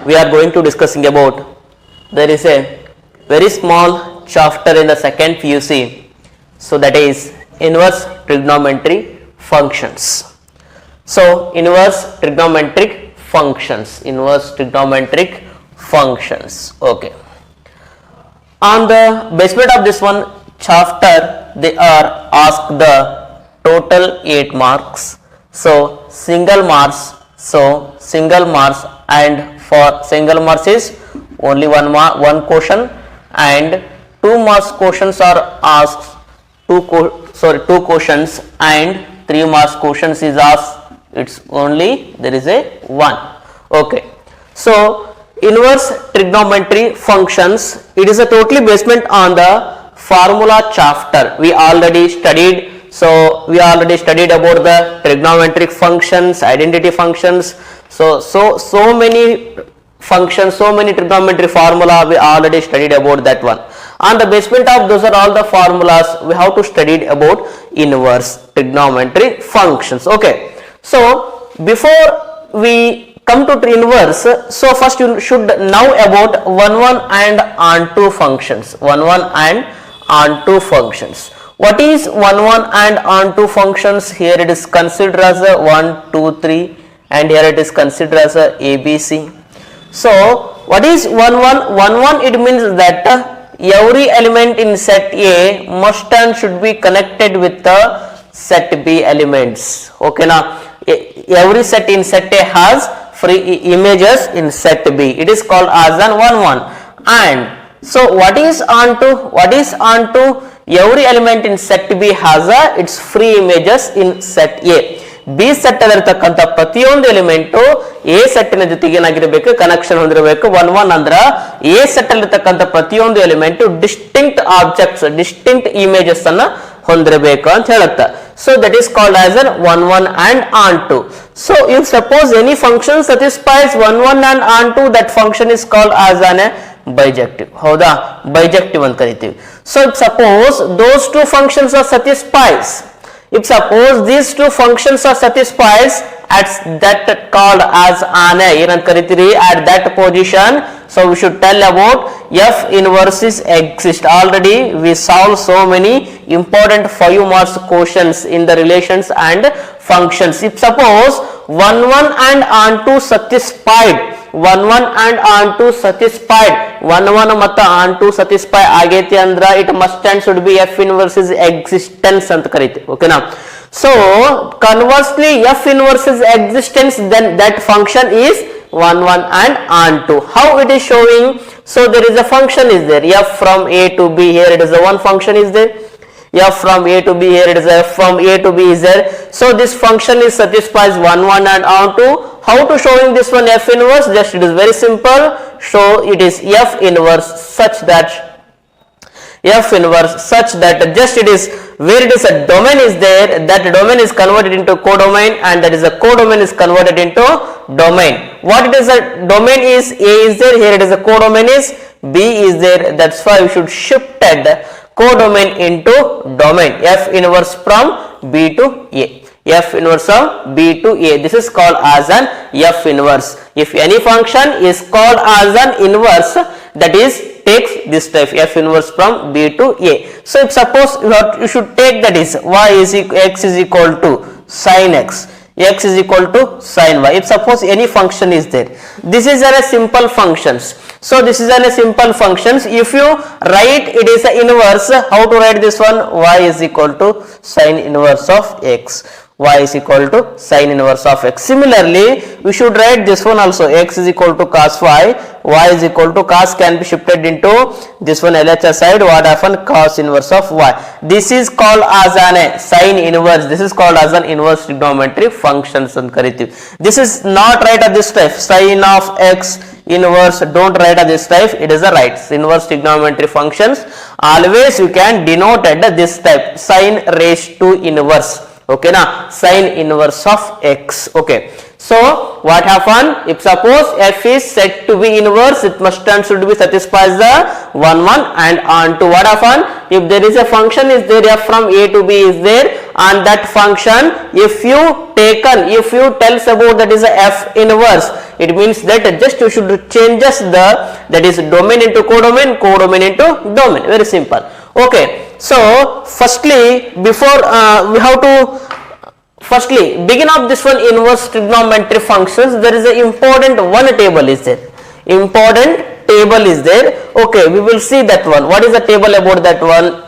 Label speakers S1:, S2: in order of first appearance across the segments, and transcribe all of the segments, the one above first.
S1: we are going to discussing about, there is a very small chapter in the second PUC, so that is inverse trigonometry functions. So inverse trigonometric functions, okay. On the basement of this one chapter, they are asked the total 8 marks. So single marks, and for single marks is only one question, and 2 marks questions are asked, two questions, and 3 marks questions is asked, it's only there is a 1, okay. So inverse trigonometry functions, it is a totally basement on the formula chapter we already studied. So we already studied about the trigonometric functions, identity functions, so many functions, so many trigonometry formula we already studied about that one. On the basement of those are all the formulas we have to study about inverse trigonometry functions, okay. So before we come to inverse, so first you should know about 1 and onto functions. What is 1 and onto functions? Here it is considered as a 1, 2, 3, and here it is considered as a ABC. So what is 1, 1? It means that every element in set A must and should be connected with the set B elements, okay. Now every set in set A has free images in set B, it is called as an 1. And so what is onto? Every element in set B has its free images in set A. B set aliರ್ತಕ್ಕಂತ ಪ್ರತಿಯೊಂದು element A set ನ ಜೊತೆಗೆ ಏನಾಗಿರಬೇಕು, connection ಹೊಂದಿರಬೇಕು. 1 ಅಂದ್ರ A set ಅಲ್ಲಿರ್ತಕ್ಕಂತ ಪ್ರತಿಯೊಂದು element distinct objects, distinct images ಅನ್ನ ಹೊಂದಿರಬೇಕು ಅಂತ ಹೇಳುತ್ತೆ. So that is called as an 1 and onto. So if suppose any function satisfies 1 and onto, that function is called as an bijective. ಹೌದಾ, bijective ಅಂತ ಕರಿತೀವಿ. So if suppose those two functions are satisfies, if suppose these two functions are satisfies at that called as an ಏನಂತ ಕರಿತೀರಿ, at that position, so we should tell about f inverses exist. Already we solved so many important 5 marks questions in the relations and functions. If suppose 1 and onto satisfied, 1 and onto satisfied, 1 ಮತ್ತು onto satisfy ಆಗೈತಿ ಅಂದ್ರ it must and should be f inverses existence ಅಂತ ಕರಿತೀವಿ, ಓಕೆನಾ. So conversely f inverses existence, then that function is 1 and onto. How it is showing? So there is a function is there, f from A to B, here it is a one function is there, f from A to B, here it is f from A to B is there. So this function is satisfies 1 and onto. How to showing this one f inverse? Just it is very simple. So it is f inverse such that just it is where it is a domain is there, that domain is converted into codomain, and that is a codomain is converted into domain. What it is a domain is A is there, here it is a codomain is B is there. That's why we should shifted codomain into domain. F inverse from B to A. F inverse of B to A. This is called as an F inverse. If any function is called as an inverse, that is takes this type f inverse from B to A. So if suppose you should take that is x is equal to sin x, x is equal to sin y. If suppose any function is there, this is a simple functions. So this is a simple functions. If you write it is a inverse, how to write this one? Y is equal to sin inverse of x. Y is equal to sin inverse of x. Similarly, we should write this one also. X is equal to cos y. Y is equal to cos can be shifted into this one LHS side. What happen? Cos inverse of y. This is called as an sin inverse. This is called as an inverse trigonometry functions and karitiv. This is not right at this type. Sin of x inverse, don't write at this type. It is a right inverse trigonometry functions. Always you can denote at this type, sin raised to inverse. Okay na, sin inverse of x. Okay, so what happen? If suppose f is said to be inverse, it must and should be satisfies the 1 and onto. What happen? If there is a function is there, f from A to B is there, on that function, if you tells about that is a f inverse, it means that just you should changes the that is domain into codomain, codomain into domain. Very simple. Okay, so firstly before we have to firstly begin up this one inverse trigonometry functions. There is a important one table is there. Important table is there. Okay, we will see that one. What is the table about that one?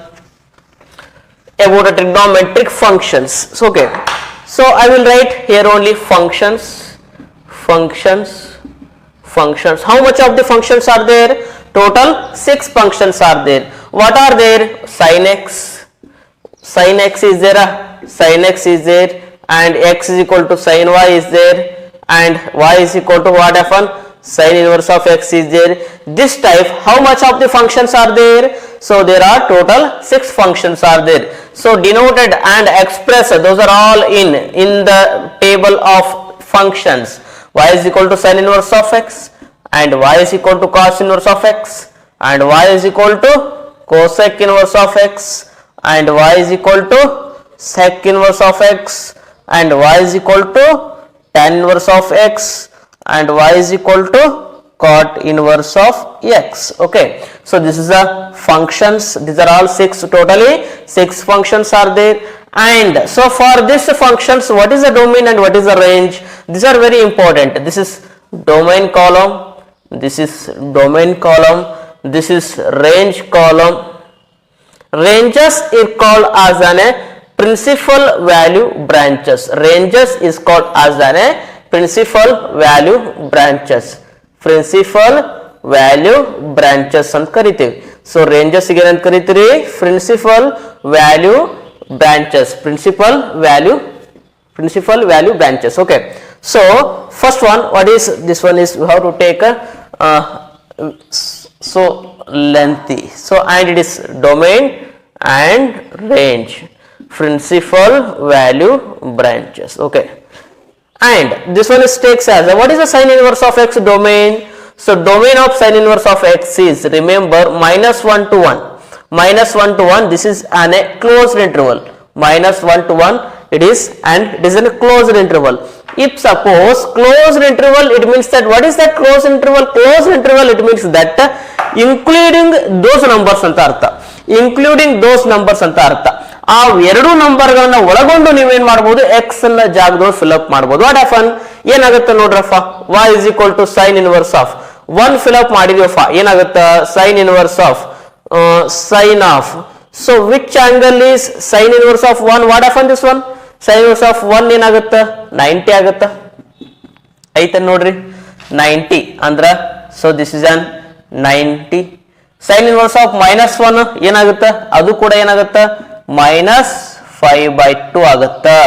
S1: About a trigonometric functions. So, okay, so I will write here only functions. How much of the functions are there? Total 6 functions are there. What are there? Sin x is there, and x is equal to sin y is there, and y is equal to what happen? Sin inverse of x is there. This type, how much of the functions are there? So there are total 6 functions are there. So denoted and expressed, those are all in the table of functions. Y is equal to sin inverse of x, and y is equal to cos inverse of x, and y is equal to cosec inverse of x, and y is equal to sec inverse of x, and y is equal to tan inverse of x, and y is equal to cot inverse of x. Okay, so this is the functions. These are all 6, totally 6 functions are there. And so for this functions, what is the domain and what is the range? These are very important. This is domain column, this is domain column, this is range column. Ranges is called as an principal value branches. Ranges is called as an principal value branches. Principal value branches ಅಂತ ಕರಿತೀವಿ. So ranges ಗೆ ಏನಂತ ಕರಿತೀರಿ? Principal value branches. Principal value branches. Okay, so first one, what is this one is we have to take a so lengthy, so and it is domain and range, principal value branches. Okay, and this one is takes as what is the sin inverse of x domain? So domain of sin inverse of x is, remember, -1 to 1. -1 to 1, this is an a closed interval. -1 to 1 it is, and it is in a closed interval. If suppose closed interval, it means that what is that closed interval? Closed interval, it means that including those numbers anta artha. Including those numbers anta artha. ಆ ಎರಡು number ಗಳನ್ನ ಒಳಗೊಂಡು ನೀವೇನ್ ಮಾಡಬಹುದು? x ಅನ್ನ ಜಾಗದಲ್ಲಿ fill up ಮಾಡಬಹುದು. What happen? ಏನಾಗುತ್ತೆ ನೋಡ್ರಪ್ಪ, y is equal to sin inverse of 1 fill up ಮಾಡಿದೀವಪ್ಪ, ಏನಾಗುತ್ತೆ? sin inverse of sin of, so which angle is sin inverse of 1? What happened this one? sin inverse of 1 ಏನಾಗುತ್ತೆ? 90 ಆಗುತ್ತೆ. ಐತೆ ನೋಡ್ರಿ, 90 ಅಂದ್ರ, so this is an 90. sin inverse of -1 ಏನಾಗುತ್ತೆ? ಅದು ಕೂಡ ಏನಾಗುತ್ತೆ? -5/2 ಆಗುತ್ತೆ.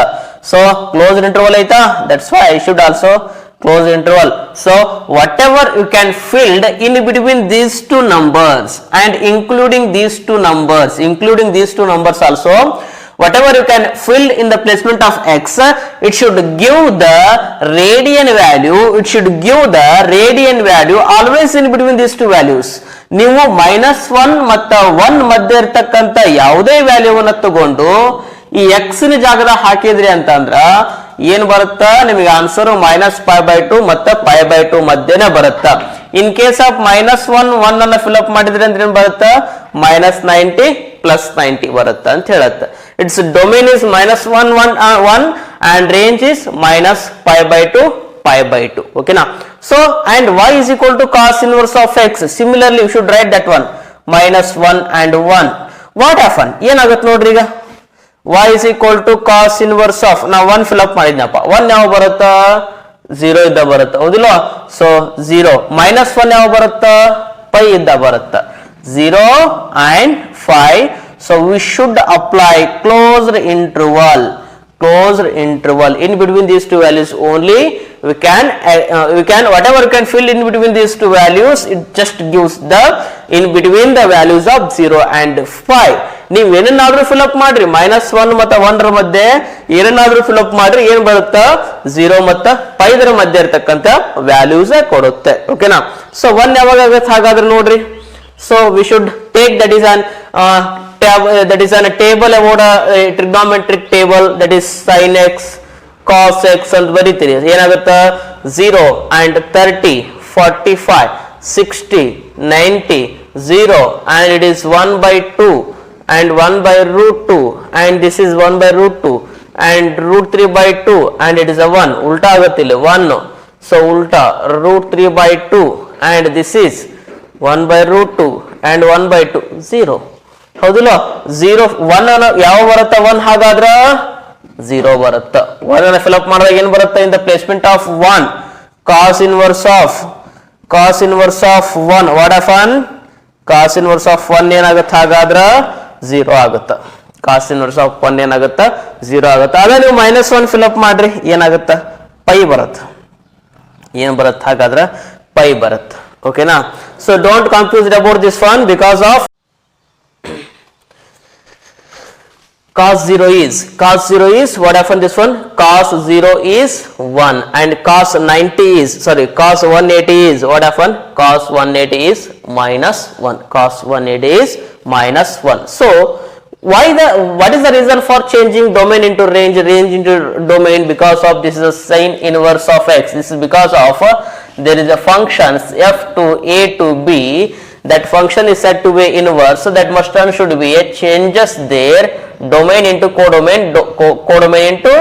S1: so closed interval ಐತಾ, that's why I should also closed interval. So whatever you can filled in between these two numbers and including these two numbers also, whatever you can fill in the placement of x, it should give the radian value always in between these two values. ನೀವು -1 ಮತ್ತು 1 ಮಧ್ಯೆ ಇರತಕ್ಕಂತ ಯಾವುದೇ ವ್ಯಾಲ್ಯೂವನ್ನು ತಗೊಂಡು ಈ x ನ ಜಾಗದ ಹಾಕಿದ್ರಿ ಅಂತಂದ್ರ ಏನ್ ಬರುತ್ತಾ? ನಿಮಗೆ ಆನ್ಸರ್ -π/2 ಮತ್ತು π/2 ಮಧ್ಯೆನೇ ಬರುತ್ತಾ. ಇನ್ ಕೇಸ್ ಆಫ್ -1 1 ಅನ್ನ ಫಿಲ್ ಅಪ್ ಮಾಡಿದ್ರೆ ಅಂದ್ರೆ ಏನ್ ಬರುತ್ತಾ? -90 +90 ಬರುತ್ತಾ ಅಂತ ಹೇಳುತ್ತೆ. It's domain is -1 1 and range is -π/2 π/2. okay na? So and y is equal to cos inverse of x. Similarly you should write that one, -1 and 1. what happen? ಏನಾಗುತ್ತೆ ನೋಡ್ರಿ, ಈಗ y is equal to cos inverse of, ನಾವು 1 fill up ಮಾಡಿದ್ನಪ್ಪ, 1 ಯಾವ ಬರುತ್ತಾ? 0 ಇದ್ದ ಬರುತ್ತಾ, ಹೌದಿಲ್ಲ? So 0 -1 ಯಾವ ಬರುತ್ತಾ? π ಇದ್ದ ಬರುತ್ತಾ, 0 and 5. so we should apply closed interval in between these two values only. we can whatever you can fill in between these two values, it just gives the in between the values of 0 and 5. ನೀವು ಏನನ್ನಾದ್ರೂ fill up ಮಾಡ್ರಿ, -1 ಮತ್ತು 1 ರ ಮಧ್ಯೆ ಏನನ್ನಾದ್ರೂ fill up ಮಾಡ್ರಿ, ಏನ್ ಬರುತ್ತಾ? 0 ಮತ್ತು 5 ರ ಮಧ್ಯೆ ಇರತಕ್ಕಂತ ವ್ಯಾಲ್ಯೂಸ್ ಕೊಡುತ್ತೆ. ಓಕೆನಾ? ಸೊ 1 ಯಾವಾಗ ಆಗುತ್ತೆ ಹಾಗಾದ್ರೆ ನೋಡ್ರಿ. So we should take that is an that is a table about a trigonometric table, that is sin x cos x ಅಂತ ಬರೀತೀರಿ. ಏನಾಗುತ್ತೆ 0 and 30 45 60 90 0 and it is 1 by 2 and 1 by root 2 and this is 1 by root 2 and root 3 by 2 and it is a 1. ಉಲ್ಟಾ ಆಗುತ್ತೆ ಇಲ್ಲಿ 1. So ಉಲ್ಟಾ root 3 by 2 and this is 1 by root 2 and 1 by 2 0. ಹೌದಿಲ್ಲ 0 1 ಯಾವ ಬರುತ್ತೆ 1 ಹಾಗಾದ್ರೆ 0 ಬರುತ್ತೆ. 1 ಅನ್ನು ಫಿಲ್ ಅಪ್ ಮಾಡಿದಾಗ ಏನು ಬರುತ್ತೆ in the placement of 1 cos inverse of 1 what of 1 cos inverse of 1 ಏನಾಗುತ್ತೆ ಹಾಗಾದ್ರೆ 0 ಆಗುತ್ತೆ. cos inverse of 1 ಏನಾಗುತ್ತೆ 0 ಆಗುತ್ತೆ. ಅದೇ ನೀವು -1 ಫಿಲ್ ಅಪ್ ಮಾಡ್ರಿ ಏನಾಗುತ್ತೆ ಪೈ ಬರುತ್ತೆ. ಏನು ಬರುತ್ತೆ ಹಾಗಾದ್ರೆ ಪೈ ಬರುತ್ತೆ. ಓಕೆನಾ. So don't confused about this one because of cos 0 is what happened this one cos 0 is 1 and cos 90 is cos 180 is what happened cos 180 is -1 cos 180 is -1. So what is the reason for changing domain into range into domain? Because of this is a sin inverse of x. This is because of there is a function f to a to b. That function is said to be inverse, so that must term should be a changes there domain into codomain, codomain into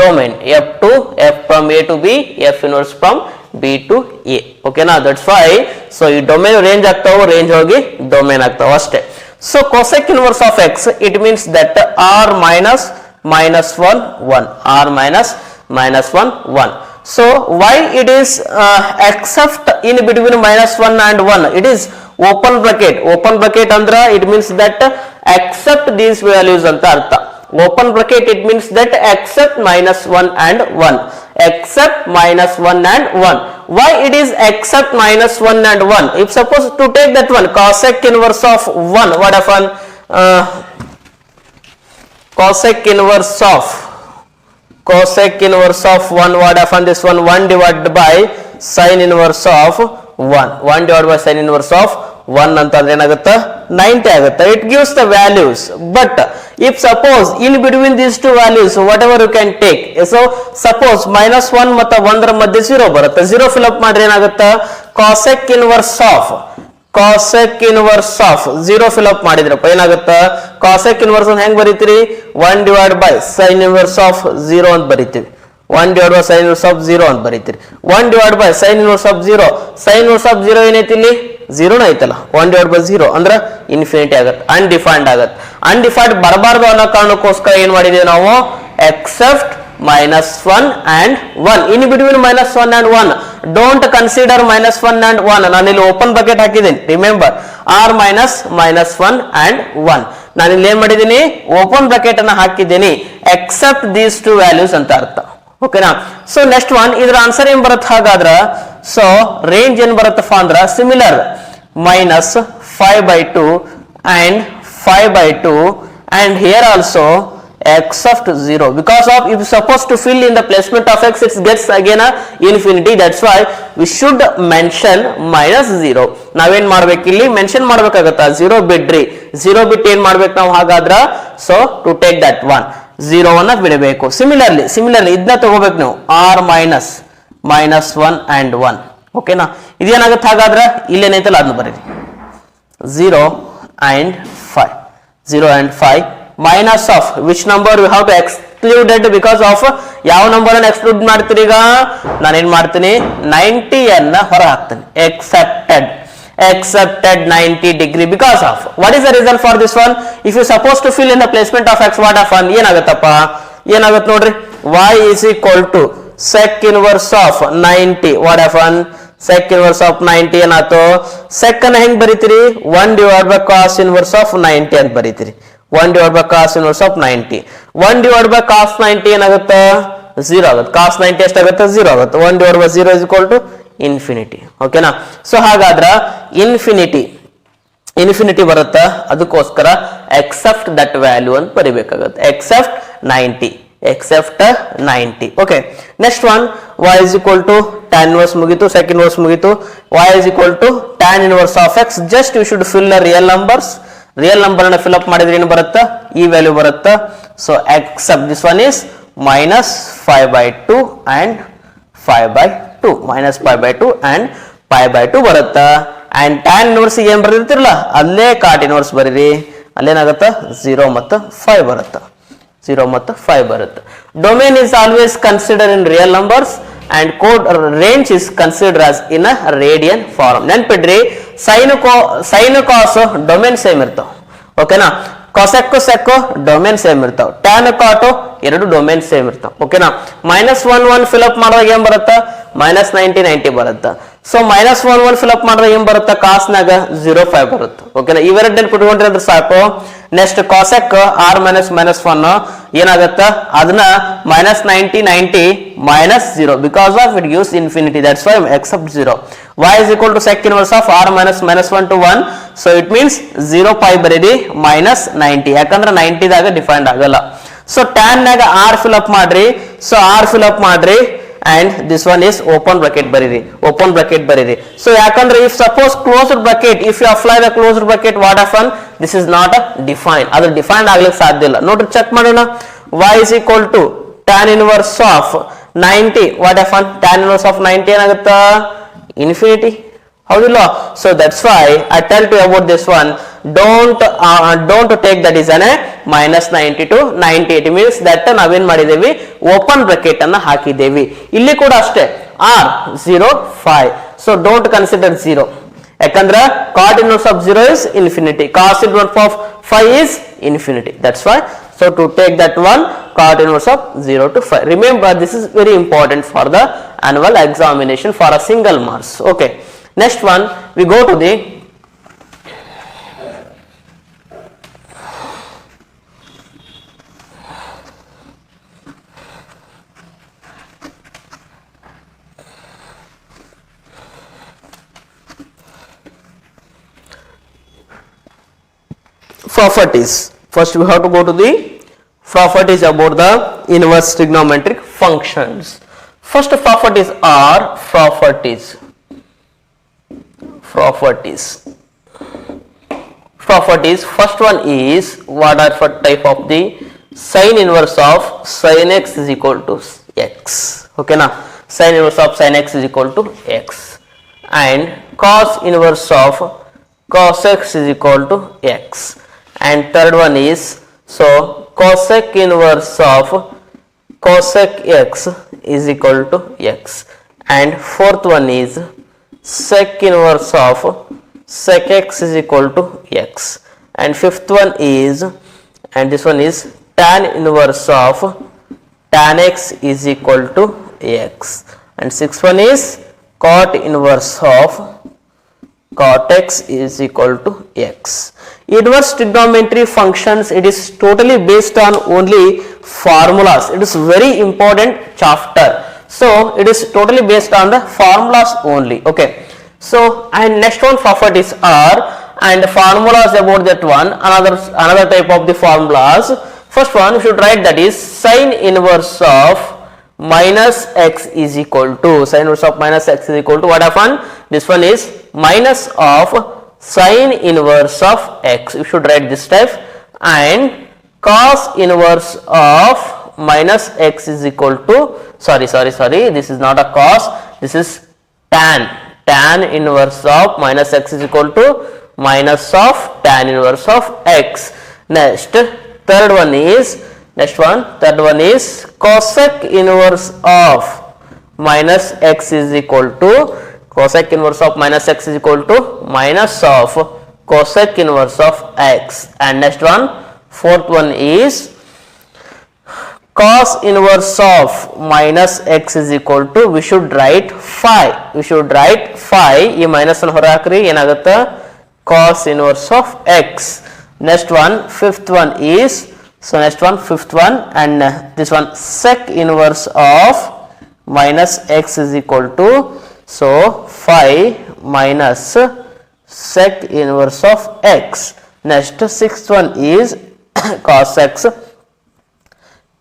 S1: domain, f to f from a to b, f inverse from b to a. Okay na, that's why so ಈ domain range ಆಗ್ತಾವ, range ಹೋಗಿ domain ಆಗ್ತಾವ ಅಷ್ಟೇ. So cosec inverse of x, it means that r minus -1 1 r minus -1 1. So why it is except in between -1 and 1, it is open bracket andra it means that except these values anta artha. Open bracket it means that except -1 and 1, except -1 and 1. Why it is except -1 and 1? If suppose to take that one cosec inverse of 1, what happen cosec inverse of 1, what happen this one 1 divided by sin inverse of 1 divided by sin inverse of 1 ಅಂತಂದ್ರೆ ಏನಾಗುತ್ತೆ 90 ಆಗುತ್ತೆ. It gives the values, but if suppose in between these two values whatever you can take, so suppose -1 ಮತ್ತು 1 ರ ಮಧ್ಯೆ 0 ಬರುತ್ತೆ, 0 fill up ಮಾಡ್ರೆ ಏನಾಗುತ್ತೆ cosec inverse of 0 fill up ಮಾಡಿದ್ರಪ್ಪ ಏನಾಗುತ್ತೆ cosec inverse ಅನ್ನು ಹೆಂಗ್ ಬರೀತೀರಿ 1 divided by sin inverse of 0 ಅಂತ ಬರೀತೀವಿ. 1 divided by sin inverse of 0 ಅಂತ ಬರೀತೀರಿ. 1 divided by sin inverse of 0, sin inverse of 0 ಏನೈತಿ ಇಲ್ಲಿ 0 ನ ಐತಲ್ಲ 1 divided by 0 ಅಂದ್ರೆ ಇನ್ಫಿನಿಟಿ ಆಗುತ್ತೆ, ಅನ್ಡಿಫೈನ್ಡ್ ಆಗುತ್ತೆ. ಅನ್ಡಿಫೈನ್ಡ್ ಬರಬಾರ್ದು ಅನ್ನೋ ಕಾರಣಕ್ಕೋಸ್ಕರ ಏನ್ ಮಾಡಿದೀವಿ ನಾವು except -1 and 1. in between -1 and 1 don't consider -1 and 1. ನಾನು ಇಲ್ಲಿ ಓಪನ್ ಬ್ರಾಕೆಟ್ ಹಾಕಿದ್ದೀನಿ, ರಿಮೆಂಬರ್ r minus -1 and 1. ನಾನು ಇಲ್ಲಿ ಏನ್ ಮಾಡಿದ್ದೀನಿ ಓಪನ್ ಬ್ರಾಕೆಟ್ ಅನ್ನ ಹಾಕಿದ್ದೀನಿ except these two values ಅಂತ ಅರ್ಥ. ಓಕೆನಾ. ಸೊ ನೆಕ್ಸ್ಟ್ ಒನ್ ಇದರ ಆನ್ಸರ್ ಏನ್ ಬರುತ್ತೆ ಹಾಗಾದ್ರ ಸೊ ರೇಂಜ್ ಏನ್ ಬರುತ್ತಪ್ಪ ಅಂದ್ರ similar -5/2 and 5/2 and here also except 0 because of if supposed to fill in the placement of x it gets again a infinity. That's why we should mention -0. ನಾವೇನ್ ಮಾಡ್ಬೇಕು ಇಲ್ಲಿ mention ಮಾಡ್ಬೇಕಾಗತ್ತಾ 0 ಬಿಡ್ರಿ 0 ಬಿಟ್ಟು ಏನ್ ಮಾಡ್ಬೇಕು ನಾವು ಹಾಗಾದ್ರ so to take that one 0 ಅನ್ನ ಬಿಡಬೇಕು. ಸಿಮಿಲರ್ಲಿ ಇದನ್ನ ತಗೋಬೇಕು ನೀವು r minus -1 and 1. ಓಕೆನಾ. ಇದೇನಾಗುತ್ತೆ ಹಾಗಾದ್ರೆ ಇಲ್ಲೇನೈತಲ್ಲ ಅದನ್ನ ಬರೀರಿ 0 and 5 minus of which number we have to exclude it because of ಯಾವ ನಂಬರ್ ಅನ್ನು ಎಕ್ಸ್ಕ್ಲೂಡ್ ಮಾಡ್ತೀರಿ ಈಗ ನಾನು ಏನ್ ಮಾಡ್ತೀನಿ 90 ಅನ್ನ ಹೊರ ಹಾಕ್ತೀನಿ accepted 90 degree because of what is the reason for this one if you supposed to fill in the placement of x what happen ಏನಾಗುತ್ತಪ್ಪ ಏನಾಗುತ್ತೆ ನೋಡ್ರಿ y is equal to sec inverse of 90 what happen sec inverse of 90 ಏನಾಯ್ತು sec ಅನ್ನ ಹೆಂಗ್ ಬರೀತೀರಿ 1 divided by cos inverse of 90 ಅಂತ ಬರೀತೀರಿ 1 divided by cos inverse of 90 1 divided by cos 90 ಏನಾಗುತ್ತೆ 0 ಆಗುತ್ತೆ cos 90 ಎಷ್ಟಾಗುತ್ತೆ 0 ಆಗುತ್ತೆ 1 divided by 0 is equal to infinity. ಓಕೆನಾ. So ಹಾಗಾದ್ರೆ ಇನ್ಫಿನಿಟಿ ಬರುತ್ತೆ ಅದಕ್ಕೋಸ್ಕರ except that value ಅಂತ ಬರಿಬೇಕಾಗುತ್ತೆ except 90. Okay, next one y is equal to tan inverse ಮುಗಿತು sec inverse ಮುಗಿತು y is equal to tan inverse of x. Just you should fill the real numbers real number ಅನ್ನು fill up ಮಾಡಿದ್ರೆ ಏನು ಬರುತ್ತಾ ಈ value ಬರುತ್ತಾ so accept this one is -5/2 and 5/2 -5/2 and 5/2 ಬರುತ್ತಾ and tan inverse ಏನ್ ಬರ್ದಿರ್ತಿರಲ್ಲ ಅಲ್ಲೇ ಕಾಟ್ ಇನ್ವರ್ಸ್ ಬರೀರಿ ಅಲ್ಲೇನಾಗುತ್ತಾ 0 ಮತ್ತು 5 ಬರುತ್ತಾ 0 ಮತ್ತು 5 ಬರುತ್ತೆ domain is always consider in real numbers and code range is considered as in a radian form ನೆನ್ಪಿಡ್ರಿ sin cos domain same ಇರ್ತಾವ ಓಕೆನಾ cosec sec ಡೊಮೇನ್ ಸೇಮ್ ಇರ್ತಾವ tan cot ಎರಡು ಡೊಮೇನ್ ಸೇಮ್ ಇರ್ತಾವ ಓಕೆನಾ -1 ಫಿಲ್ ಅಪ್ ಮಾಡಿದಾಗ ಏನ್ ಬರುತ್ತಾ -90 ಬರುತ್ತಾ ಸೊ -1 ಫಿಲ್ ಅಪ್ ಮಾಡಿದಾಗ ಏನ್ ಬರುತ್ತಾ cos ನಾಗ 0.5 ಬರುತ್ತೆ ಓಕೆನಾ ಇವೆರಡನ್ನ ಬಿಟ್ಕೊಂಡ್ರೆ ಸಾಕು ನೆಕ್ಸ್ಟ್ cosec r -1 ಏನಾಗುತ್ತಾ ಅದನ್ನ -90 -0 because of it gives infinity that's why except 0 y is equal to sec inverse of r -1 to 1 so it means 0.5 ಬರೀರಿ -90 ಯಾಕಂದ್ರೆ 90 ದಾಗ ಡಿಫೈನ್ಡ್ ಆಗಲ್ಲ ಸೊ tan ನಾಗ r fill up ಮಾಡ್ರಿ ಸೊ r fill up ಮಾಡ್ರಿ and this one is open bracket ಬರೀರಿ so ಯಾಕಂದ್ರೆ if suppose closed bracket if you apply the closed bracket what happen this is not a defined ಅದು defined ಆಗ್ಲಿಕ್ಕೆ ಸಾಧ್ಯ ಇಲ್ಲ ನೋಡ್ರಿ check ಮಾಡೋಣ y is equal to tan inverse of 90 what happen tan inverse of 90 ಏನಾಗುತ್ತಾ infinity ಹೌದಿಲ್ಲ so that's why I tell you about this one don't take that is an -90 to 90 it means that ನಾವೇನ್ ಮಾಡಿದೇವಿ open bracket ಅನ್ನ ಹಾಕಿದೇವಿ ಇಲ್ಲಿ ಕೂಡ ಅಷ್ಟೇ r 0 5 so don't consider 0 ಯಾಕಂದ್ರೆ cot inverse of 0 is infinity cos inverse of 5 is infinity that's why so to take that one cot inverse of 0 to 5 remember this is very important for the annual examination for a single marks okay next one we go to the properties first we have to go to the properties about the inverse trigonometric functions first properties are properties first one is what are for type of the sin inverse of sin x is equal to x okay na sin inverse of sin x is equal to x and cos inverse of cos x is equal to x and third one is so cosec inverse of cosec x is equal to x and fourth one is sec inverse of sec x is equal to x and fifth one is and this one is tan inverse of tan x is equal to x and sixth one is cot inverse of cot x is equal to x. Inverse trigonometry functions it is totally based on only formulas. It is very important chapter. So it is totally based on the formulas only. Okay. So and next one properties are and formulas about that one another type of the formulas. First one you should write that is sin inverse of minus x is equal to sin inverse of minus x is equal to what happened this one is minus of sin inverse of x you should write this type and cos inverse of minus x is equal to sorry this is not a cos this is tan inverse of minus x is equal to minus of tan inverse of x next third one is cosec inverse of minus x is equal to cosec inverse of minus x is equal to minus of cosec inverse of x and next one fourth one is cos inverse of minus x is equal to we should write phi ಈ minus ಅನ್ನು ಹೊರ ಹಾಕ್ರಿ ಏನಾಗುತ್ತೆ cos inverse of x next one fifth one is so next one fifth one and this one sec inverse of minus x is equal to so phi minus sec inverse of x next sixth one is cos x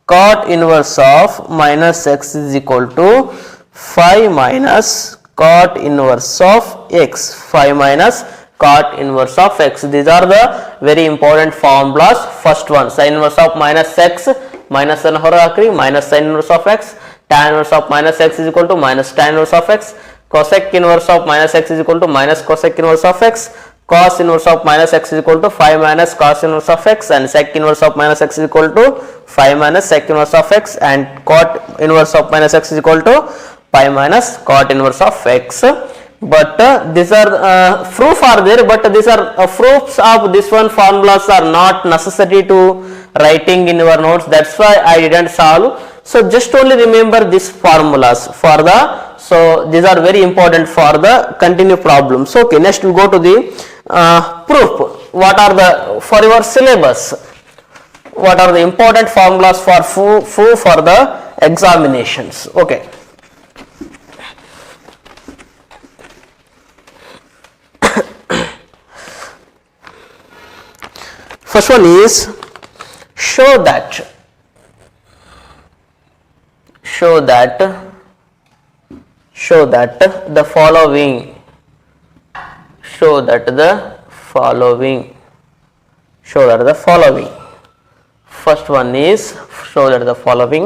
S1: cot inverse of minus x is equal to phi minus cot inverse of x phi minus cot inverse of x. These are the very important formulas. First one, sin inverse of minus x, minus n horakri, minus sin inverse of x, tan inverse of minus x is equal to minus tan inverse of x, cosec inverse of minus x is equal to minus cosec inverse of x, cos inverse of minus x is equal to 5 minus cos inverse of x, and sec inverse of minus x is equal to 5 minus sec inverse of x, and cot inverse of minus x is equal to pi minus cot inverse of x. But these are proof are there, but these are proofs of this one formulas are not necessary to writing in your notes. That's why I didn't solve. So just only remember these formulas for the, so these are very important for the continue problems. Okay, next we go to the proof. What are the, for your syllabus, what are the important formulas for the examinations? Okay. First one is show that the following first one is show that the following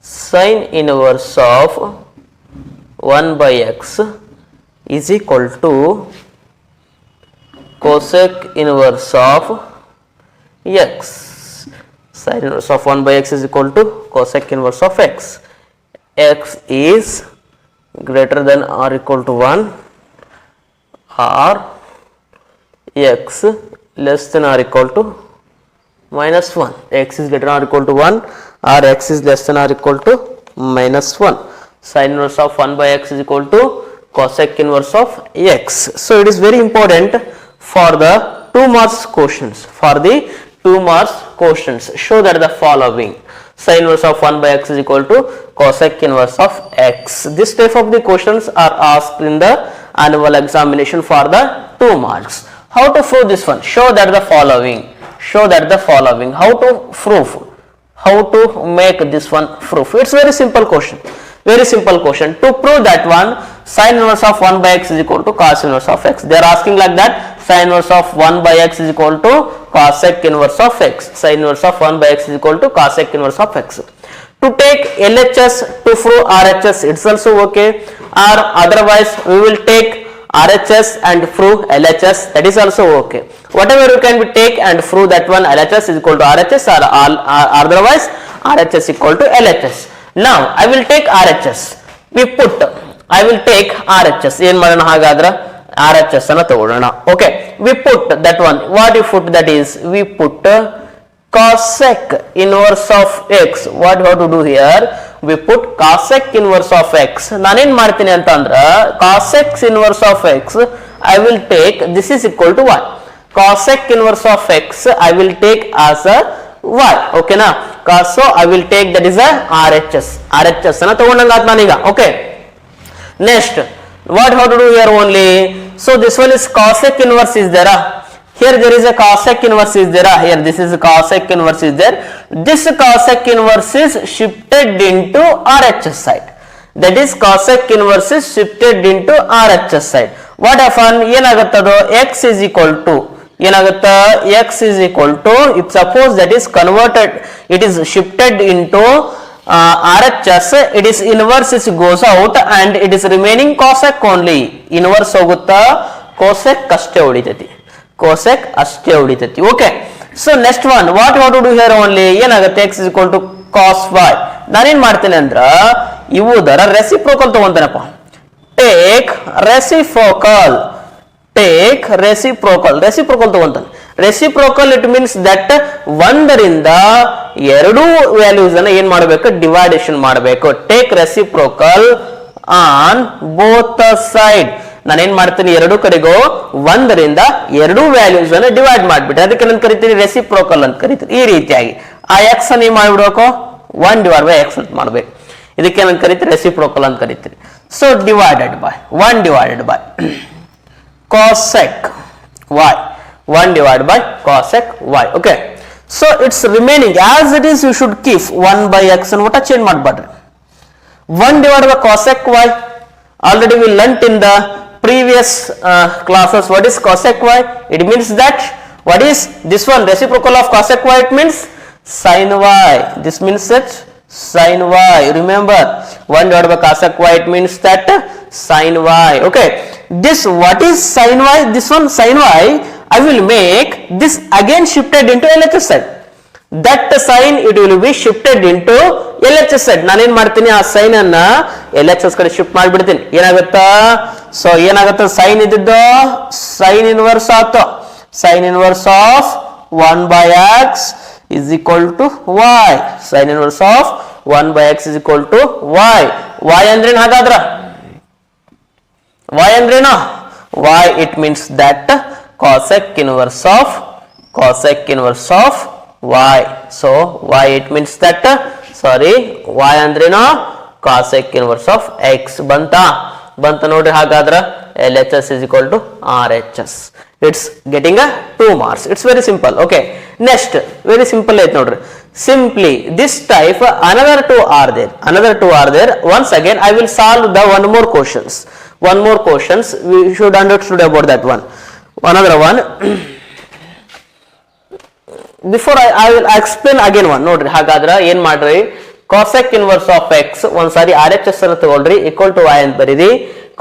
S1: sin inverse of 1 by x is equal to cosec inverse of x. Sin inverse of 1 by x is equal to cosec inverse of x. X is greater than or equal to 1 or x less than or equal to minus 1. X is greater than or equal to 1 or x is less than or equal to minus 1. Sin inverse of 1 by x is equal to cosec inverse of x. So it is very important for the 2 marks questions. For the 2 marks questions, show that the following sin inverse of 1 by x is equal to cosec inverse of x. This type of the questions are asked in the annual examination for the 2 marks. How to prove this one? Show that the following. How to prove? How to make this one proof? It's very simple question. To prove that one, sin inverse of 1 by x is equal to cos inverse of x. They are asking like that, sin inverse of 1 by x is equal to cosec inverse of x. Sin inverse of 1 by x is equal to cosec inverse of x. To take LHS to prove RHS, it's also okay, or otherwise we will take RHS and prove LHS, that is also okay. Whatever you can be take and prove that one LHS is equal to RHS, or otherwise RHS equal to LHS. Now I will take RHS. I will take RHS. ಏನು ಮಾಡೋಣ ಹಾಗಾದ್ರೆ RHS ಅನ್ನು ತಗೊಳ್ಳೋಣ. Okay, we put that one. What you put, that is we put cosec inverse of x. What you have to do here? We put cosec inverse of x. ನಾನೇನು ಮಾಡ್ತೀನಿ ಅಂತ ಅಂದ್ರೆ cosec inverse of x I will take, this is equal to y. Cosec inverse of x I will take as a y. Okay na? So I will take, that is a RHS. RHS ಅನ್ನು ತಗೊಂಡಂಗಾತ್ ನಾನೀಗ. Okay. Next, what how to do here only? So this one is cosec inverse is there. Here there is a cosec inverse is there. Here this is a cosec inverse is there. This cosec inverse is shifted into RHS side. That is cosec inverse is shifted into RHS side. What happen? ಏನಾಗುತ್ತದು? X is equal to ಏನಾಗುತ್ತೆ? X is equal to, if suppose that is converted, it is shifted into RHS, it is inverse is goes out and it is remaining cosec only. Inverse ಹೋಗುತ್ತಾ, cosec ಅಷ್ಟೇ ಉಳಿತೈತಿ. Cosec ಅಷ್ಟೇ ಉಳಿತೈತಿ. Okay. So next one, what you have to do here only? ಏನಾಗುತ್ತೆ? X is equal to cos y. ನಾನೇನ್ ಮಾಡ್ತೇನೆ ಅಂದ್ರ ಇವುದರ reciprocal ತಗೊಂತಾನಪ್ಪ. Take reciprocal ತಗೊಂತಾನೆ. Reciprocal it means that ಒಂದರಿಂದ ಎರಡು ವ್ಯಾಲ್ಯೂಸ್ ಅನ್ನು ಏನ್ ಮಾಡಬೇಕು? ಡಿವೈಡೇಷನ್ ಮಾಡಬೇಕು. Take reciprocal on both side. ನಾನೇನ್ ಮಾಡ್ತೀನಿ? ಎರಡು ಕಡೆಗೂ ಒಂದರಿಂದ ಎರಡು ವ್ಯಾಲ್ಯೂಸ್ ಅನ್ನು ಡಿವೈಡ್ ಮಾಡ್ಬಿಟ್ಟು ಅದಕ್ಕೆ ನಾನು ಕರಿತೀನಿ ರೆಸಿಪ್ರೋಕಲ್ ಅಂತ ಕರಿತೀನಿ. ಈ ರೀತಿಯಾಗಿ ಆ ಎಕ್ಸ್ ಅನ್ನು ಏನ್ ಮಾಡ್ಬಿಡ್ಬೇಕು? 1 divided by x ಅಂತ ಮಾಡ್ಬೇಕು. ಇದಕ್ಕೆ ನಾನು ಕರಿತೀನಿ ರೆಸಿಪ್ರೋಕಲ್ ಅಂತ ಕರಿತೀನಿ. So divided by 1 divided by cosec y. 1 divided by cosec y. Okay. So it's remaining as it is. You should keep 1 by x and what change ಮಾಡಬೇಡ್ರಿ. 1 divided by cosec y. Already we learnt in the previous classes, what is cosec y? It means that, what is this one, reciprocal of cosec y? It means sin y. This means that sin y. Remember, 1 divided by cosec y, it means that sin y. Okay, this what is sin y? This one sin y, I will make this again shifted into LHS side. That sign it will be shifted into LHS side. ನಾನು ಏನು ಮಾಡ್ತೀನಿ, ಆ sign ಅನ್ನ LHS ಕಡೆ shift ಮಾಡಿಬಿಡ್ತೀನಿ. ಏನಾಗುತ್ತಾ, so ಏನಾಗುತ್ತೆ, sign ಇದ್ದಿದ್ದು sine inverse ಆಯ್ತು. Sine inverse of 1 by x is equal to y. Sine inverse of 1 by x is equal to y. y ಅಂದ್ರೇನು ಹಾಗಾದ್ರ? y ಅಂದ್ರೇನು? y it means that cosec inverse of y. So y it means that, sorry, y ಅಂದ್ರೇನು? cosec inverse of x. ಬಂತ ನೋಡ್ರಿ. ಹಾಗಾದ್ರೆ LHS is equal to RHS. It's getting a 2 marks. It's very simple. Okay, next very simple ಐತೆ ನೋಡ್ರಿ. Simply this type another two are there. Once again I will solve the one more questions. We should understood about that one. Another one. Before I will explain again one. ನೋಡ್ರಿ, ಹಾಗಾದ್ರೆ ಏನ್ ಮಾಡ್ರಿ, cosec inverse of x ಒಂದ್ಸಾರಿ RHS ಅನ್ನು ತಗೊಳ್ರಿ, equal to y ಅಂತ ಬರೀರಿ.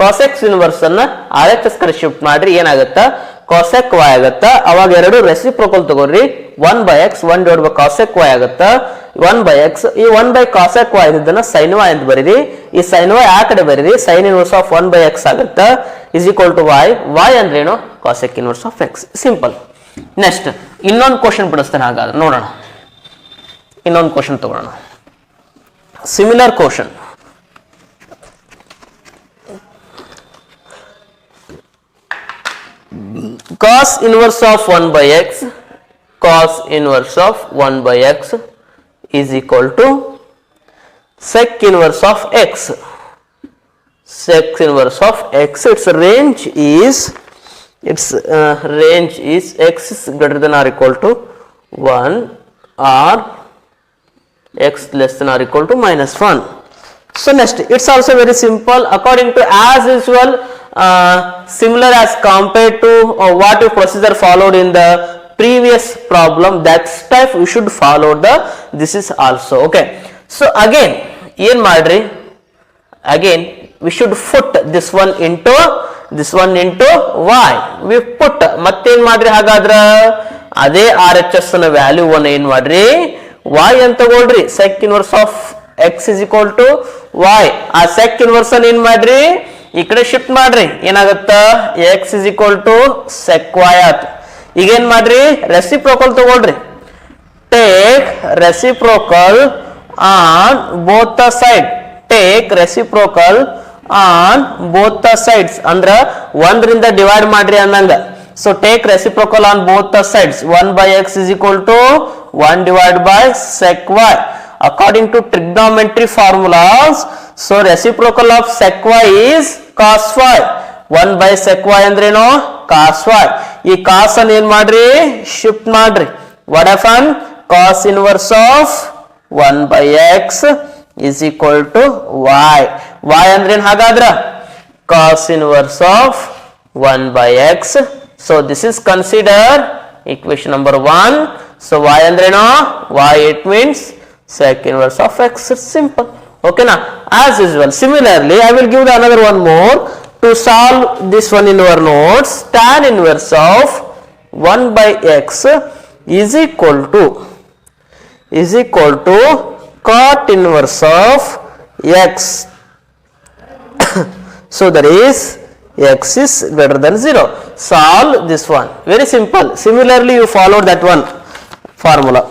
S1: cosec inverse ಅನ್ನ RHS ಕಡೆ ಶಿಫ್ಟ್ ಮಾಡ್ರಿ, ಏನಾಗುತ್ತಾ, cosec y ಆಗುತ್ತಾ. ಅವಾಗ ಎರಡು ರೆಸಿಪ್ರೋಕಲ್ ತಗೊಳ್ರಿ, 1 by x 1 divided by cosec y ಆಗುತ್ತಾ. 1 by x, ಈ 1 by cosec y ಇದನ್ನ sin y ಅಂತ ಬರೀರಿ. ಈ sin y ಆ ಕಡೆ ಬರೀರಿ, sin inverse of 1 by x ಆಗುತ್ತಾ, is equal to y. y ಅಂದ್ರೇನು, cosec inverse of x. Simple. Next ಇನ್ನೊಂದು ಕ್ವಶನ್ ಬಿಡಿಸ್ತೇನೆ. ಹಾಗಾದ್ರೆ ನೋಡೋಣ, ಇನ್ನೊಂದು ಕ್ವಶನ್ ತಗೊಳ್ಳೋಣ. Similar question. cos inverse of 1 by x is equal to sec inverse of x. Its range is x is greater than or equal to 1 or x less than or equal to minus 1. So next, it's also very simple. According to as usual, similar as compared to what procedure followed in the previous problem, that type we should follow this is also. Okay, so again ಏನ್ ಮಾಡ್ರಿ, again we should put this one into y. we put ಮತ್ತೇನ್ ಮಾಡ್ರಿ, ಹಾಗಾದ್ರ ಅದೇ RHS ನ value ಅನ್ನು ಏನ್ ಮಾಡ್ರಿ, y ಅಂತ ತಗೊಳ್ರಿ. sec inverse of x is equal to y. ಆ sec inverse ಅನ್ನು ಏನ್ ಮಾಡ್ರಿ, ಈ ಕಡೆ ಶಿಫ್ಟ್ ಮಾಡ್ರಿ, ಏನಾಗುತ್ತ, x is equal to sec y ಆಯ್ತು. ಈಗ ಏನ್ ಮಾಡ್ರಿ, ರೆಸಿಪ್ರೋಕಲ್ ತಗೊಳ್ರಿ. Take reciprocal on both the side. ಅಂದ್ರ 1 ರಿಂದ ಡಿವೈಡ್ ಮಾಡ್ರಿ ಅಂದಂಗ. So take reciprocal on both the sides. 1 by x is equal to 1 divided by sec y. According to trigonometry formulas, so reciprocal of sec y is cos y. 1 by sec y ಅಂದ್ರೇನು, cos y. ಈ cos ಅನ್ನು ಏನ್ ಮಾಡ್ರಿ, shift ಮಾಡ್ರಿ. what happened, cos inverse of 1 by x is equal to y. y ಅಂದ್ರೇನು ಹಾಗಾದ್ರ, cos inverse of 1 by x. so this is considered equation number 1. so y ಅಂದ್ರೇನು, y it means sec inverse of x. simple. okay na, as usual. Similarly I will give the another one more. To solve this one in your notes, tan inverse of 1 by x is equal to cot inverse of x. so that is x is greater than 0. solve this one, very simple. Similarly you follow that one formula.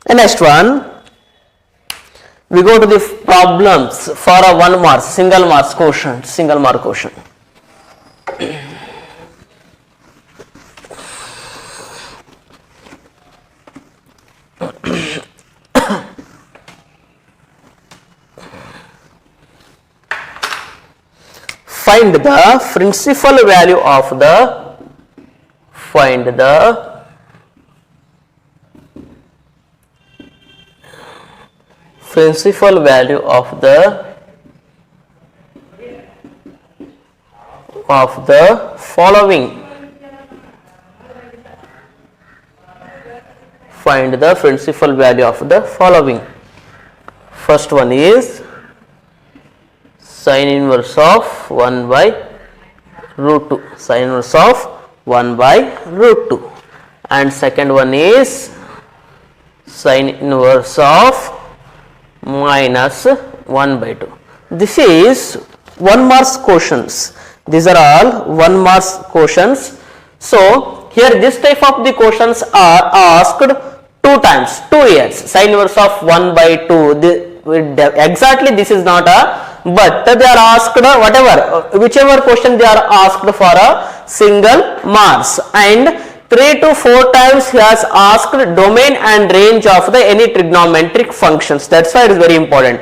S1: and next one, we go to the problems for a 1 mark single mark question. Find the principal value of the principal value of the of the following. Find the principal value of the following. First one is sin inverse of 1 by root 2. Sin inverse of 1 by root 2. And second one is sin inverse of minus 1 by 2. This is 1 marks questions. These are all 1 marks questions. So here this type of the questions are asked 2 times, 2 years. Sin inverse of 1 by 2. Exactly this is not a, but they are asked whatever, whichever question they are asked for a single marks, and 3 to 4 times he has asked domain and range of the any trigonometric functions. That's why it is very important.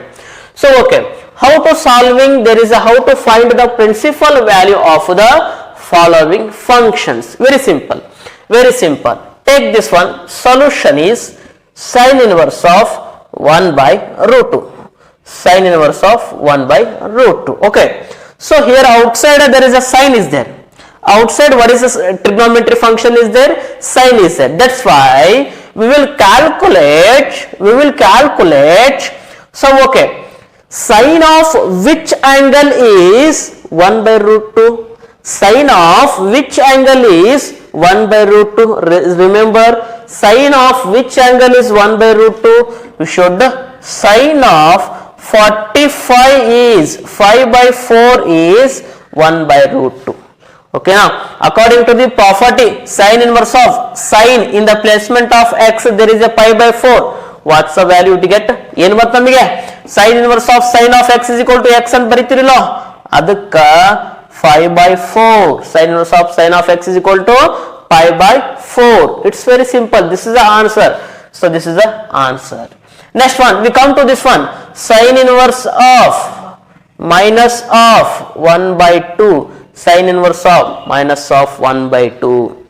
S1: So okay, how to solving, there is a how to find the principal value of the following functions. Very simple, very simple. Take this one, solution is sin inverse of 1 by root 2. Sin inverse of 1 by root 2. Okay, so here outside there is a sign is there. Outside what is the trigonometry function is there? Sin is there. That's why we will calculate, so okay, sin of which angle is 1 by root 2? Sin of which angle is 1 by root 2? Remember, sin of which angle is 1 by root 2? We should sin of 45 is 5 by 4 is 1 by root 2. Okay, now according to the property, sin inverse of sin in the placement of x there is a pi by 4. What's the value to get? ಏನು ಬರುತ್ತೆ ನಮಗೆ? sin inverse of sin of x is equal to x ಅಂತ ಬರೀತಿರಲ್ಲ, ಅದಕ್ಕೆ 5 by 4. sin inverse of sin of x is equal to pi by 4. It's very simple. This is the answer. So this is the answer. Next one, we come to this one, sin inverse of minus of 1 by 2. Sin inverse of minus of 1 by 2.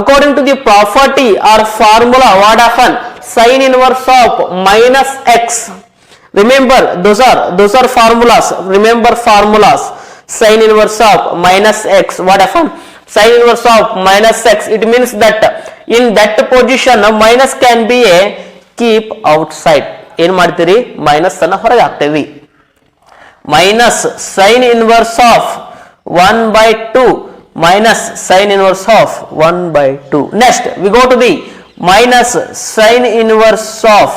S1: According to the property or formula, what happened? Sin inverse of minus x. Remember, those are formulas. Remember formulas. Sin inverse of minus x. What happened? Sin inverse of minus x. It means that in that position, minus can be a keep outside. ಏನು ಮಾಡ್ತೀರಿ? Minus ಅನ್ನು ಹೊರಗೆ ಹಾಕ್ತೇವೆ. Minus sin inverse of 1 by 2 minus sin inverse of 1 by 2. Next we go to the minus sin inverse of,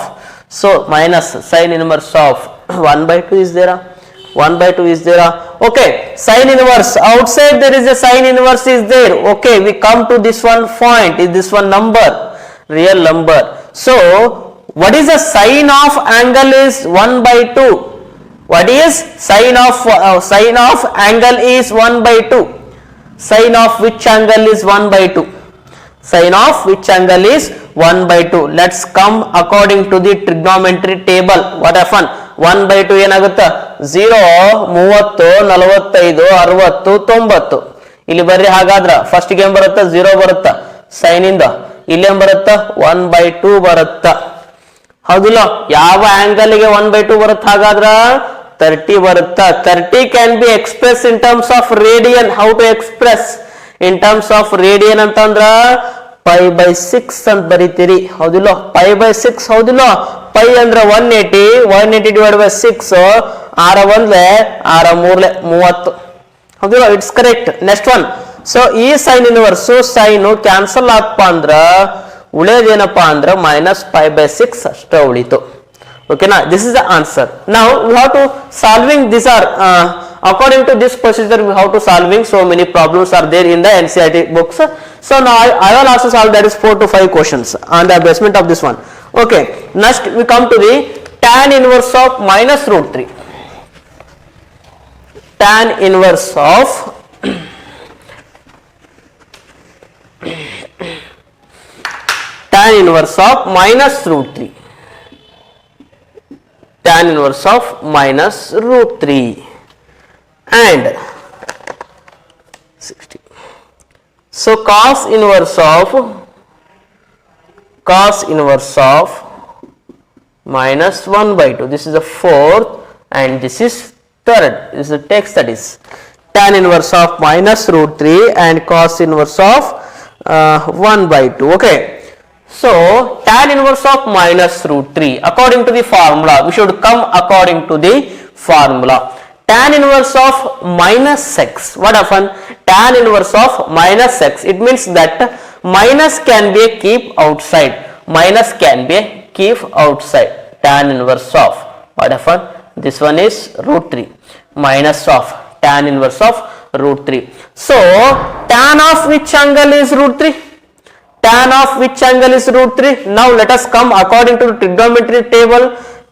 S1: so minus sin inverse of 1 by 2 is there, 1 by 2 is there. Okay, sin inverse, outside there is a sin inverse is there. Okay, we come to this one point, is this one number, real number. So what is the sin of angle is 1 by 2? What is sin of angle is 1 by 2? Sin of which angle is 1 by 2? Sin of which angle is 1 by 2? Let's come according to the trigonometry table. What happened? 1 by 2 ಏನಾಗುತ್ತೆ? 0, 30, 45, 60, 90. ಇಲ್ಲಿ ಬರ್ರಿ, ಹಾಗಾದ್ರೆ first ಗೆ ಏನ್ ಬರುತ್ತೆ? 0 ಬರುತ್ತೆ sign ಇಂದ. ಇಲ್ಲಿ ಏನ್ ಬರುತ್ತೆ? 1 by 2 ಬರುತ್ತೆ. ಹೌದಿಲ್ಲ? ಯಾವ ಆಂಗಲ್ ಗೆ 1 by 2 ಬರುತ್ತೆ? ಹಾಗಾದ್ರ 30 ಬರುತ್ತಾ? 30 can be expressed in terms of radian. How to express in terms of radian ಅಂತಂದ್ರ pi by 6 ಅಂತ ಬರೀತೀರಿ. ಹೌದಿಲ್ಲ? pi by 6 ಹೌದಿಲ್ಲ? pi ಅಂದ್ರೆ 180, 180 divided by 6, 6 1 6 3 30. ಹೌದಿಲ್ಲ? It's correct. Next one, so ಈ ಸೈನ್ ಇನ್ವರ್ಸ್ ಸೈನ್ ಕ್ಯಾನ್ಸಲ್ ಆಗ್ಪ ಅಂದ್ರ ಉಳಿಯೋದೇನಪ್ಪ ಅಂದ್ರ minus pi by 6 ಅಷ್ಟ ಉಳಿತು. Okay, now this is the answer. Now we have to solving, these are according to this procedure we have to solving. So many problems are there in the NCERT books. So now I will also solve, that is 4 to 5 questions on the basement of this one. Okay, next we come to the tan inverse of minus root 3. Tan inverse of tan inverse of minus root 3. Tan inverse of minus root 3 and 60. So cos inverse of minus 1 by 2. This is the fourth and this is third. This is the text, that is tan inverse of minus root 3 and cos inverse of 1 by 2. Okay. So tan inverse of minus root 3 according to the formula, we should come according to the formula. Tan inverse of minus x, what happened? Tan inverse of minus x, it means that minus can be keep outside, minus can be keep outside. Tan inverse of, what happened? This one is root 3 minus of tan inverse of root 3. So tan of which angle is root 3? Tan of which angle is root 3? Now let us come according to the trigonometry table.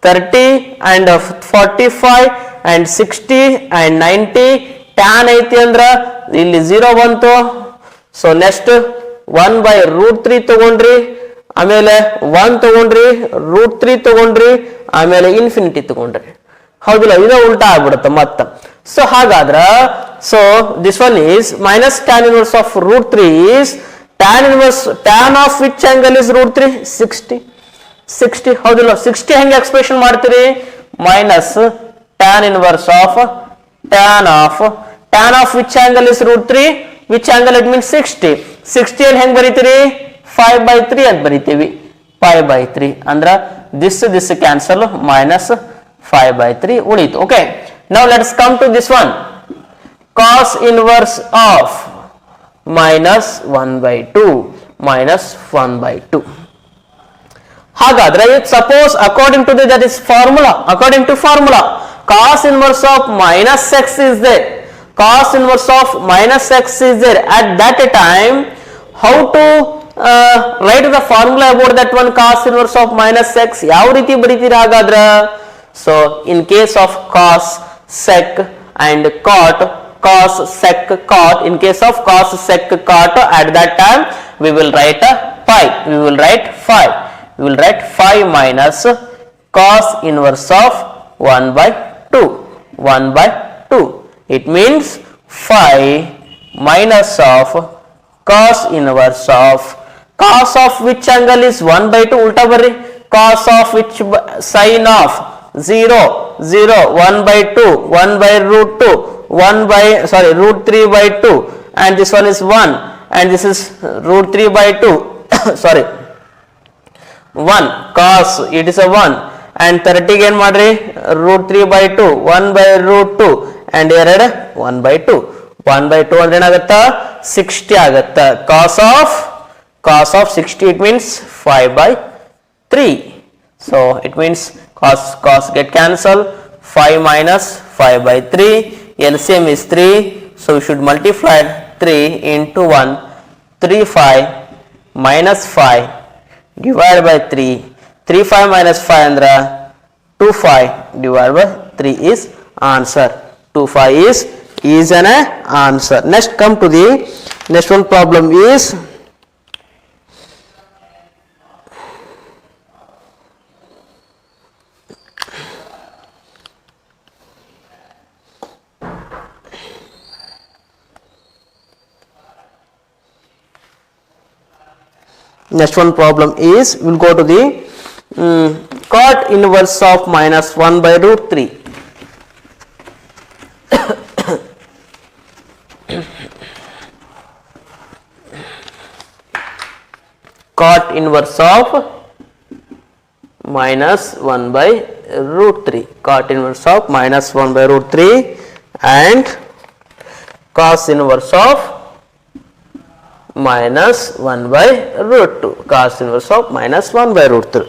S1: 30 and 45 and 60 and 90 tan ಐತಿ ಅಂದ್ರ ಇಲ್ಲಿ 0 ಬಂತು. So next 1 by root 3 ತಗೊಂಡ್ರಿ, ಆಮೇಲೆ 1 ತಗೊಂಡ್ರಿ, root 3 ತಗೊಂಡ್ರಿ, ಆಮೇಲೆ infinity ತಗೊಂಡ್ರಿ. ಹೌದಿಲ್ಲ, ಇದು ಉಲ್ಟಾ ಆಗ್ಬಿಡುತ್ತೆ ಮತ್ತೆ. ಸೊ ಹಾಗಾದ್ರೆ so this one is minus tan inverse of root 3 is tan inverse, tan of which angle is root 3? 60. 60 ಹೌದಿಲ್ಲ, 60 ಹೆಂಗೆ ಎಕ್ಸ್ಪ್ರೆಷನ್ ಮಾಡ್ತೀರಿ? Minus tan inverse of tan of which angle is root 3? which angle? it means 60. 60 ಅಲ್ಲಿ ಹೆಂಗೆ ಬರೀತೀರಿ? 5 by 3 ಅಂತ ಬರೀತೀವಿ. 5 by 3 ಅಂದ್ರ this cancel, minus 5 by 3 ಉಳಿತು. Okay, now let's come to this one. Cos inverse of minus 1 by 2 minus 1 by 2. ಹಾಗಾದ್ರೆ suppose according to that is formula, according to formula cos inverse of minus x is there, cos inverse of minus x is there. At that time how to write the formula about that one cos inverse of minus x? ಯಾವ ರೀತಿ ಬರೀತೀರಾ ಹಾಗಾದ್ರೆ? So in case of cos, sec and cot, cos, sec, cot, in case of cos, sec, cot, at that time we will write pi, we will write 5, we will write 5 minus cos inverse of 1 by 2, 1 by 2. It means 5 minus of cos inverse of, cos of which angle is 1 by 2? ulta barri, cos of which, sin of 0, 0, 1 by 2, 1 by root 2, 1 by, sorry, root 3 by 2, and this one is 1, and this is root 3 by 2, sorry, 1, cos, it is a 1, and 30 again madri, root 3 by 2, 1 by root 2, and here 1 by 2, 1 by 2 ಅಂದ್ರೆ ಏನಾಗುತ್ತಾ? 60 ಆಗುತ್ತಾ. cos of 60, it means 5 by 3. so it means cos get cancel, 5 minus 5 by 3, LCM is 3, so we should multiply 3 into 1, 3 5 minus 5 divided by 3, 3 5 minus 5 andra 2 5 divided by 3 is answer. 2 5 is an answer. Next come to the next one problem is we'll go to the cot inverse of minus 1 by root 3. Cot inverse of minus 1 by root 3, cot inverse of minus 1 by root 3 and cos inverse of minus 1 by root 2, cos inverse of minus 1 by root 3,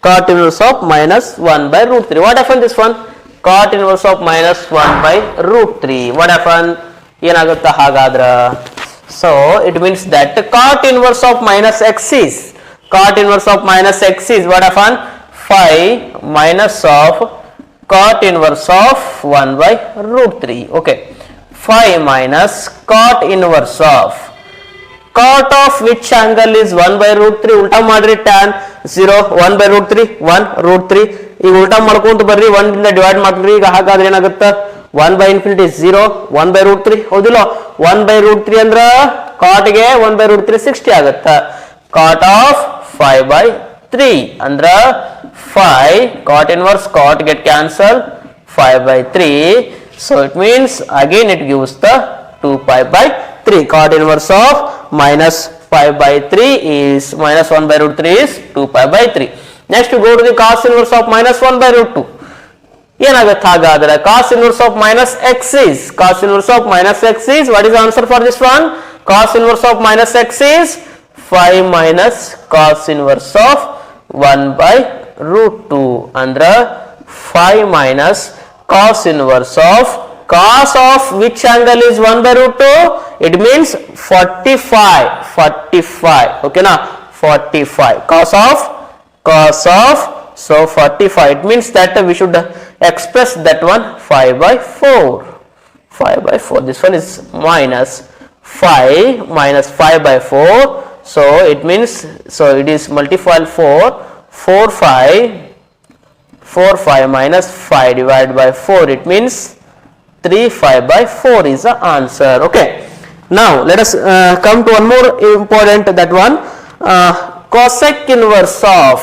S1: cot inverse of minus 1 by root 3. What happened this one? Cot inverse of minus 1 by root 3. What happened? ಏನಾಗುತ್ತೆ ಹಾಗಾದ್ರೆ? So it means that cot inverse of minus x is, cot inverse of minus x is what happened? 5 minus of cot inverse of 1 by root 3. Okay, 5 minus cot inverse of, cot of which angle is 1 by root 3? ulta madri, tan 0, 1 by root 3, 1 root 3. ಈಗ ಉಲ್ಟಾ ಮಾಡ್ಕೊಂತ ಬರ್ರಿ, 1 ಇಂದ divide ಮಾಡ್ರಿ. ಈಗ ಹಾಗಾದ್ರೆ ಏನಾಗುತ್ತೆ? 1 by infinity is 0, 1 by root 3 ಹೌದಿಲ್ಲ? 1 by root 3 ಅಂದ್ರ cot ಗೆ 1 by root 3 60 ಆಗುತ್ತೆ. cot of 5 by 3 ಅಂದ್ರ 5 cot inverse cot get cancel, 5 by 3. So it means again it gives the 2 pi by 3. Cot inverse of minus pi by 3 is minus 1 by root 3 is 2 pi by 3. Next you go to the cos inverse of minus 1 by root 2. ಏನಾಗುತ್ತೆ ಹಾಗಾದ್ರೆ cos inverse of minus x is what is the answer for this one? Cos inverse of minus x is 5 minus cos inverse of 1 by root 2 ಅಂದ್ರೆ 5 minus cos inverse of cos of which angle is 1 by root 2? It means 45 okay na, 45 cos of so 45, it means that we should express that one 5 by 4. This one is minus 5 minus 5 by 4, so it means, so it is multiple 4 5 minus 5 divided by 4, it means 3 5 by 4 is the answer. Okay, now let us come to one more important, that one cosec inverse of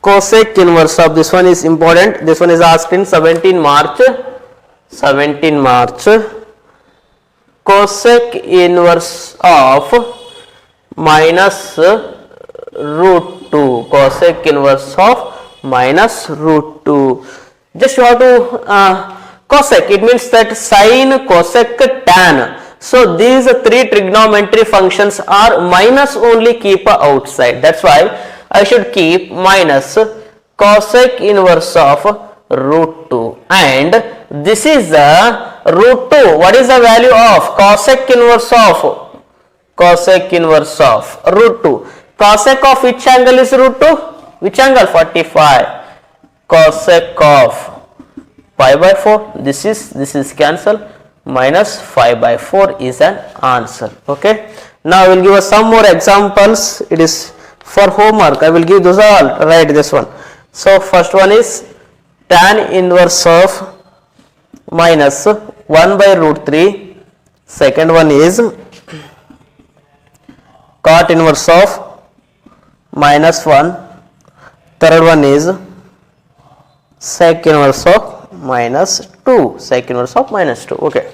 S1: cosec inverse of, this one is important, this one is asked in 17 March. Cosec inverse of minus root 2, cosec inverse of minus root 2. Just you have to cosec, it means that sine, cosec, tan. So these three trigonometry functions are minus only, keep outside. That's why I should keep minus cosec inverse of root 2, and this is the root 2. What is the value of cosec inverse of root 2? Cosec of which angle is root 2? Which angle? 45. Cosec of pi by 4. This is cancel. Minus 5 by 4 is an answer. Okay. Now I will give us some more examples. It is for homework. I will give those all. Write this one. So first one is tan inverse of minus 1 by root 3. Second one is cot inverse of minus 1. Third one is sec inverse of minus 2. Okay.